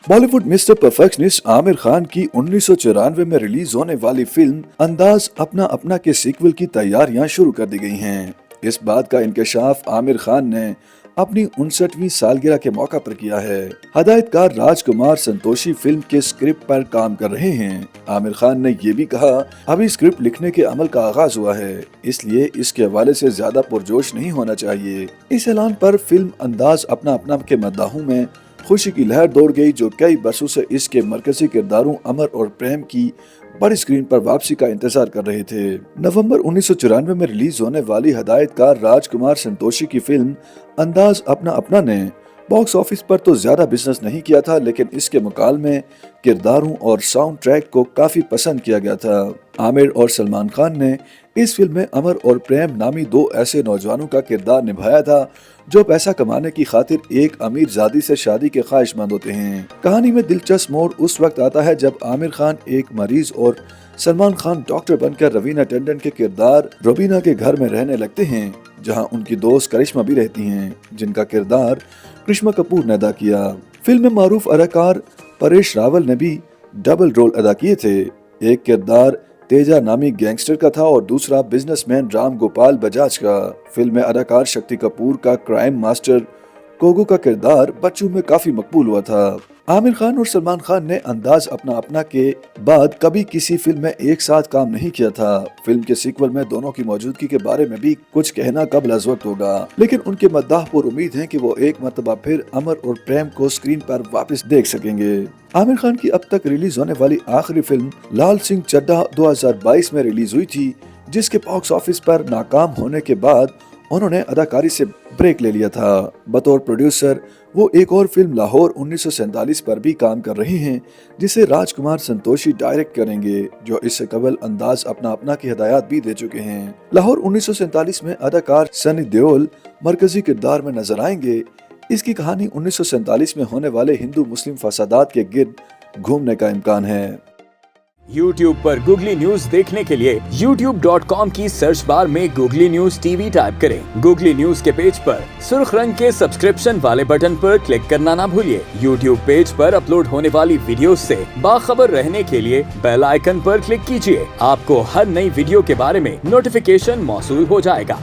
Bollywood mister perfectionist Aamir Khan की 1994 में release होने वाली फिल्म अंदाज अपना अपना के सीक्वल की तैयारियां शुरू कर दी गई हैं। इस बात का इंकशाफ आमिर खान ने अपनी 59वीं सालगिरह के मौका पर किया है। हदायतकार राजकुमार संतोषी फिल्म के स्क्रिप्ट पर काम कर रहे हैं। आमिर खान ने ये भी कहा, अभी स्क्रिप्ट लिखने के अमल का आगाज हुआ है, इसलिए इसके हवाले से ज्यादा पुरजोश नहीं होना चाहिए। इस ऐलान पर फिल्म अंदाज अपना अपना के मद्दाहों में खुशी की लहर दौड़ गई, जो कई बरसों से इसके मरकजी किरदारों अमर और प्रेम की बड़ी स्क्रीन पर वापसी का इंतजार कर रहे थे। नवंबर 1994 में रिलीज होने वाली हदायतकार राजकुमार संतोषी की फिल्म अंदाज अपना अपना ने बॉक्स ऑफिस पर तो ज्यादा बिजनेस नहीं किया था, लेकिन इसके मुकाबले में किरदारों और साउंड ट्रैक को काफी पसंद किया गया था। आमिर और सलमान खान ने इस फिल्म में अमर और प्रेम नामी दो ऐसे नौजवानों का किरदार निभाया था जो पैसा कमाने की खातिर एक अमीर जादी से शादी के ख्वाहिशमंद होते हैं। कहानी में दिलचस्प मोड़ उस वक्त आता है जब आमिर खान एक मरीज और सलमान खान डॉक्टर बनकर रवीना टंडन के किरदार रूबीना के घर में रहने लगते हैं, जहां उनकी दोस्त करिश्मा भी रहती हैं, जिनका किरदार करिश्मा कपूर ने अदा किया। फिल्म में मारूफ अदाकार परेश रावल ने भी डबल रोल अदा किए थे। एक किरदार तेजा नामी गैंगस्टर का था और दूसरा बिजनेसमैन राम गोपाल बजाज का। फिल्म में अदाकार शक्ति कपूर का क्राइम मास्टर कोगू का किरदार बच्चों में काफी मकबूल हुआ था। आमिर खान और सलमान खान ने अंदाज अपना अपना के बाद कभी किसी फिल्म में एक साथ काम नहीं किया था। फिल्म के सीक्वल में दोनों की मौजूदगी के बारे में भी कुछ कहना कबल अज़ वक्त होगा, लेकिन उनके मद्दाह पर उम्मीद है कि वो एक मर्तबा फिर अमर और प्रेम को स्क्रीन पर वापस देख सकेंगे। आमिर खान की अब तक रिलीज होने वाली आखिरी फिल्म लाल सिंह चड्ढा 2022 में रिलीज हुई थी, जिसके बॉक्स ऑफिस पर नाकाम होने के बाद उन्होंने अदाकारी से ब्रेक ले लिया था। बतौर प्रोड्यूसर वो एक और फिल्म लाहौर 1947 पर भी काम कर रहे हैं, जिसे राजकुमार संतोषी डायरेक्ट करेंगे, जो इससे कबल अंदाज अपना अपना की हिदायत भी दे चुके हैं। लाहौर 1947 में अदाकार सनी देओल मरकजी किरदार में नजर आएंगे। इसकी कहानी 1947 में होने वाले हिंदू मुस्लिम फसादात के गिर्द घूमने का इम्कान है। YouTube पर गूगली न्यूज देखने के लिए youtube.com की सर्च बार में गूगली न्यूज टीवी टाइप करें। गूगली न्यूज के पेज पर सुर्ख रंग के सब्सक्रिप्शन वाले बटन पर क्लिक करना ना भूलिए। YouTube पेज पर अपलोड होने वाली वीडियोस से बाखबर रहने के लिए बेल आइकन पर क्लिक कीजिए। आपको हर नई वीडियो के बारे में नोटिफिकेशन मौसूल हो जाएगा।